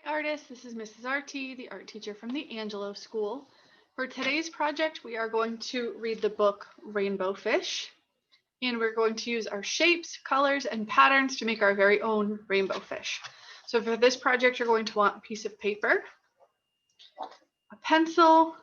Artists, this is Mrs. RT, the art teacher from the Angelo School. For today's project, we are going to read the book Rainbow Fish, and we're going to use our shapes, colors, and patterns to make our very own rainbow fish. So for this project, you're going to want a piece of paper, a pencil.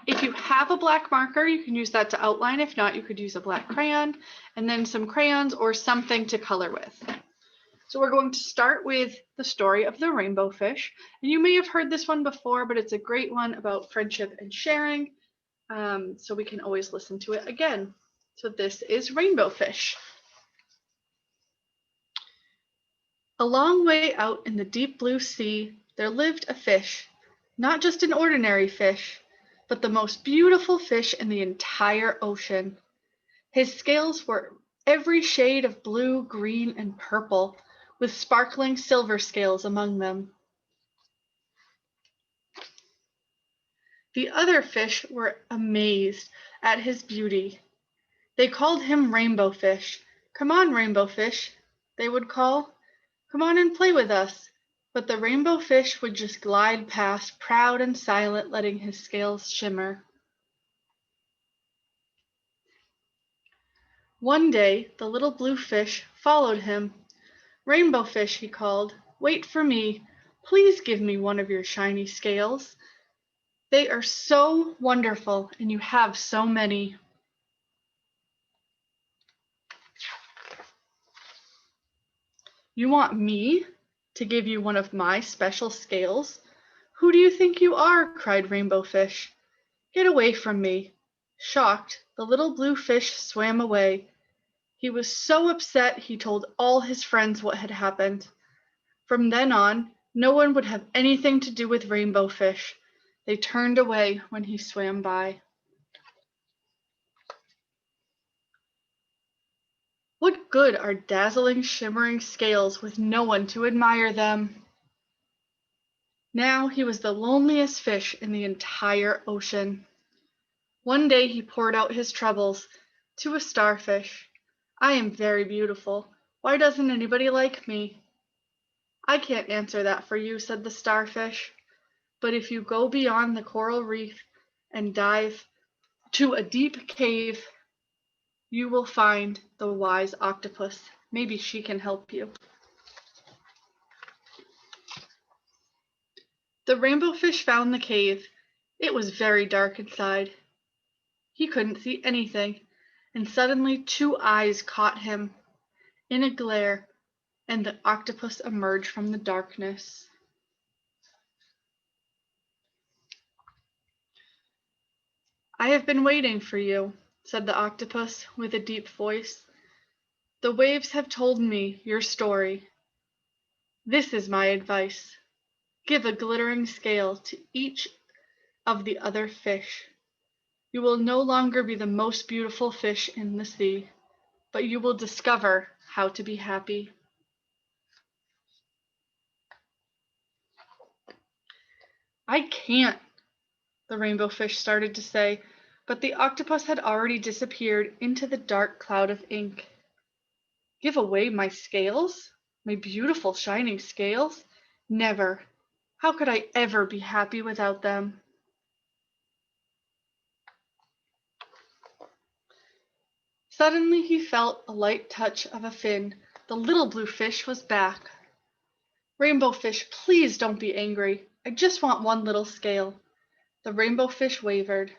If you have a black marker, you can use that to outline. If not, you could use a black crayon, and then some crayons or something to color with. So we're going to start with the story of the rainbow fish. And you may have heard this one before, but it's a great one about friendship and sharing. So we can always listen to it again. So this is Rainbow Fish. A long way out in the deep blue sea, there lived a fish, not just an ordinary fish, but the most beautiful fish in the entire ocean. His scales were every shade of blue, green, and purple, with sparkling silver scales among them. The other fish were amazed at his beauty. They called him Rainbow Fish. "Come on, Rainbow Fish," they would call. "Come on and play with us." But the Rainbow Fish would just glide past, proud and silent, letting his scales shimmer. One day, the little blue fish followed him. "Rainbow Fish," he called, "wait for me. Please give me one of your shiny scales. They are so wonderful, and you have so many." "You want me to give you one of my special scales? Who do you think you are?" cried Rainbow Fish. "Get away from me." Shocked, the little blue fish swam away. He was so upset he told all his friends what had happened. From then on, no one would have anything to do with Rainbow Fish. They turned away when he swam by. What good are dazzling, shimmering scales with no one to admire them? Now he was the loneliest fish in the entire ocean. One day he poured out his troubles to a starfish. "I am very beautiful. Why doesn't anybody like me?" "I can't answer that for you," said the starfish. "But if you go beyond the coral reef and dive to a deep cave, you will find the wise octopus. Maybe she can help you." The rainbow fish found the cave. It was very dark inside. He couldn't see anything, and suddenly two eyes caught him in a glare, and the octopus emerged from the darkness. "I have been waiting for you," said the octopus with a deep voice. "The waves have told me your story. This is my advice. Give a glittering scale to each of the other fish. You will no longer be the most beautiful fish in the sea, but you will discover how to be happy." "I can't," the rainbow fish started to say, but the octopus had already disappeared into the dark cloud of ink. "Give away my scales? My beautiful shining scales? Never. How could I ever be happy without them?" Suddenly he felt a light touch of a fin. The little blue fish was back. "Rainbow Fish, please don't be angry. I just want one little scale." The rainbow fish wavered.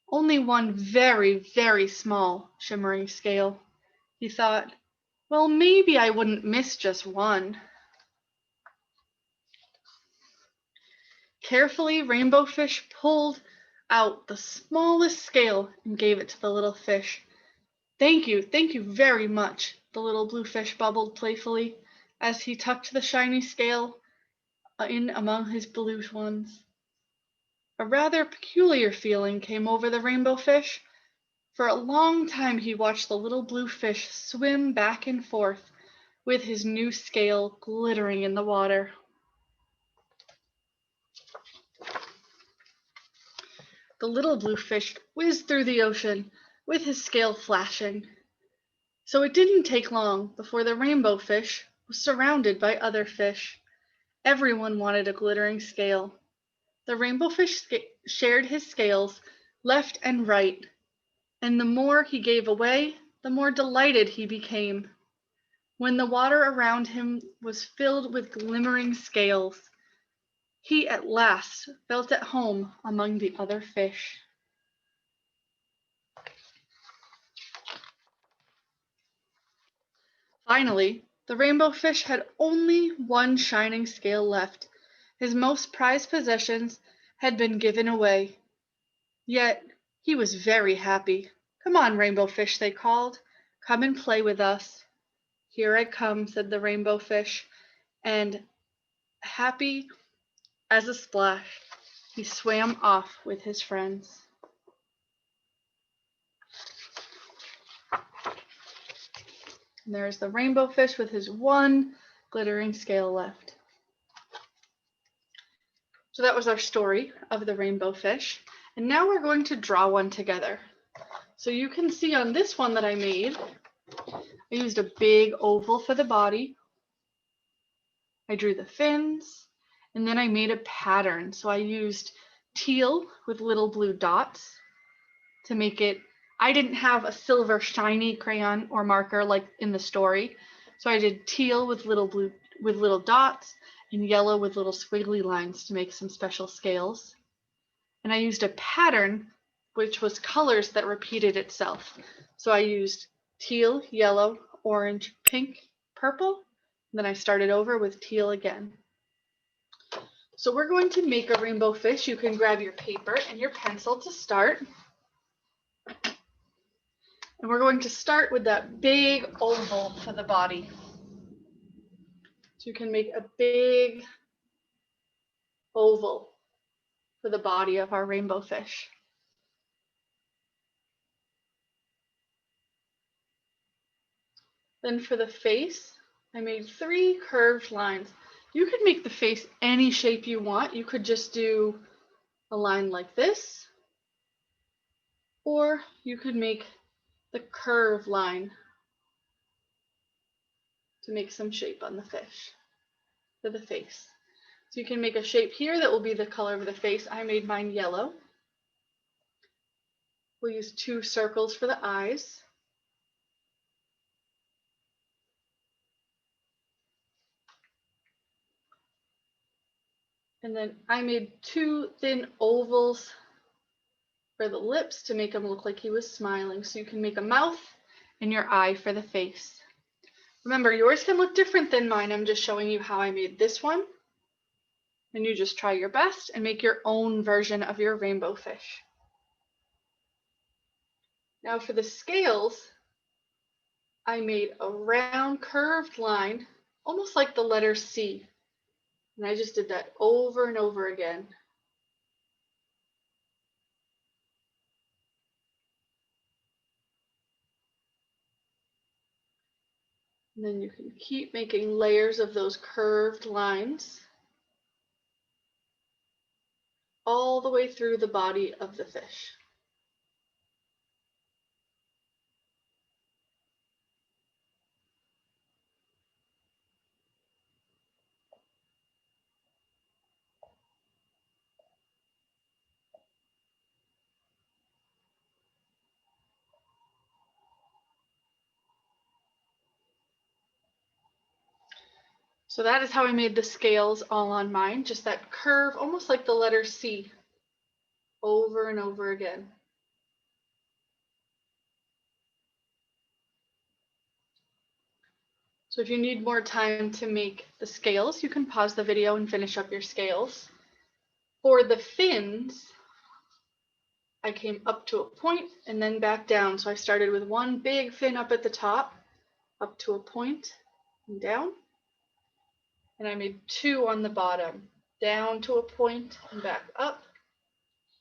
"Only one very, very small, shimmering scale." He thought, "Well, maybe I wouldn't miss just one." Carefully, Rainbow Fish pulled out the smallest scale and gave it to the little fish. Thank you very much," the little blue fish bubbled playfully as he tucked the shiny scale in among his blue ones. A rather peculiar feeling came over the rainbow fish. For a long time he watched the little blue fish swim back and forth with his new scale glittering in the water. The little blue fish whizzed through the ocean with his scale flashing. So it didn't take long before the rainbow fish was surrounded by other fish. Everyone wanted a glittering scale. The rainbow fish shared his scales left and right, and the more he gave away, the more delighted he became. When the water around him was filled with glimmering scales, he at last felt at home among the other fish. Finally, the rainbow fish had only one shining scale left. His most prized possessions had been given away. Yet he was very happy. "Come on, rainbow fish," they called. "Come and play with us." "Here I come," said the rainbow fish, and happy as a splash, he swam off with his friends. And there's the rainbow fish with his one glittering scale left. So that was our story of the rainbow fish. And now we're going to draw one together. So you can see on this one that I made, I used a big oval for the body. I drew the fins, and then I made a pattern. So I used teal with little blue dots to make it. I didn't have a silver shiny crayon or marker like in the story, so I did teal with little dots and yellow with little squiggly lines to make some special scales. And I used a pattern which was colors that repeated itself. So I used teal, yellow, orange, pink, purple, and then I started over with teal again. So we're going to make a rainbow fish. You can grab your paper and your pencil to start. And we're going to start with that big oval for the body. So you can make a big oval for the body of our rainbow fish. Then for the face, I made 3 curved lines. You could make the face any shape you want. You could just do a line like this, or you could make the curved line to make some shape on the fish for the face. So you can make a shape here that will be the color of the face. I made mine yellow. We'll use 2 circles for the eyes. And then I made 2 thin ovals for the lips to make him look like he was smiling. So you can make a mouth and your eye for the face. Remember, yours can look different than mine. I'm just showing you how I made this one. And you just try your best and make your own version of your rainbow fish. Now for the scales, I made a round curved line, almost like the letter C. And I just did that over and over again. And then you can keep making layers of those curved lines all the way through the body of the fish. So that is how I made the scales all on mine, just that curve, almost like the letter C, over and over again. So if you need more time to make the scales, you can pause the video and finish up your scales. For the fins, I came up to a point and then back down. So I started with one big fin up at the top, up to a point and down. And I made 2 on the bottom, down to a point and back up,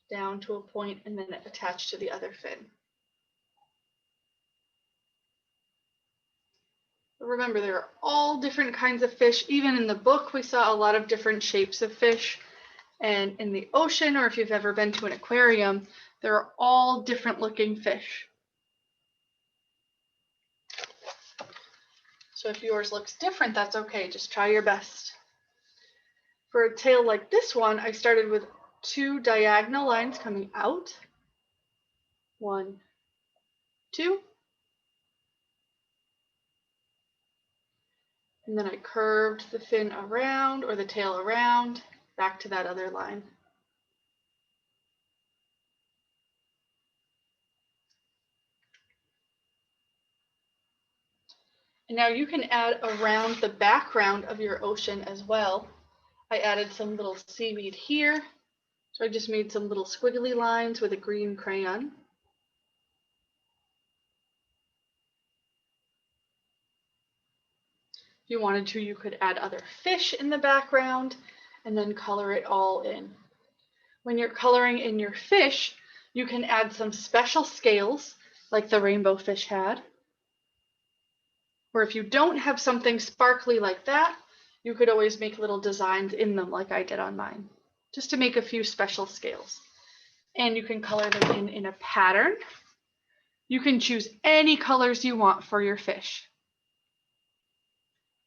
down to a point, and then attached to the other fin. Remember, there are all different kinds of fish. Even in the book, we saw a lot of different shapes of fish. And in the ocean, or if you've ever been to an aquarium, there are all different looking fish. So if yours looks different, that's okay. Just try your best. For a tail like this one, I started with 2 diagonal lines coming out. 1, 2. And then I curved the fin around, or the tail around, back to that other line. And now you can add around the background of your ocean as well. I added some little seaweed here. So I just made some little squiggly lines with a green crayon. If you wanted to, you could add other fish in the background and then color it all in. When you're coloring in your fish, you can add some special scales like the rainbow fish had. Or if you don't have something sparkly like that, you could always make little designs in them like I did on mine, just to make a few special scales. And you can color them in a pattern. You can choose any colors you want for your fish.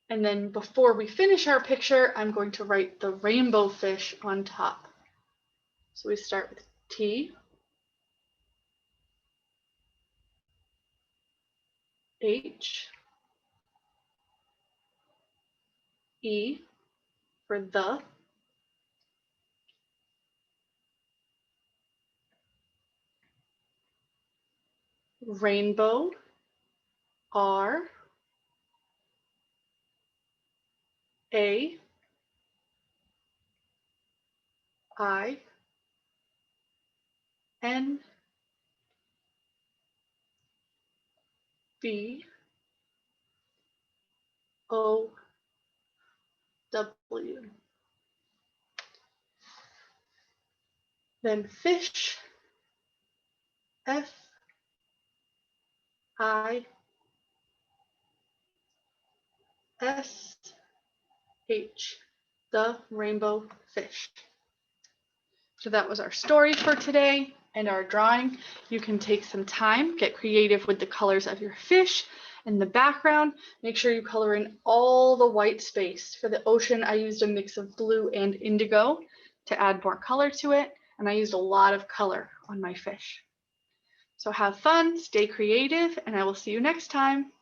And then before we finish our picture, I'm going to write the rainbow fish on top. So we start with T, H, E for the, rainbow, R, A, I, N, B, O, W. Then fish, F, I, S, H, the rainbow fish. So that was our story for today and our drawing. You can take some time, get creative with the colors of your fish and the background. Make sure you color in all the white space. For the ocean, I used a mix of blue and indigo to add more color to it, and I used a lot of color on my fish. So have fun, stay creative, and I will see you next time.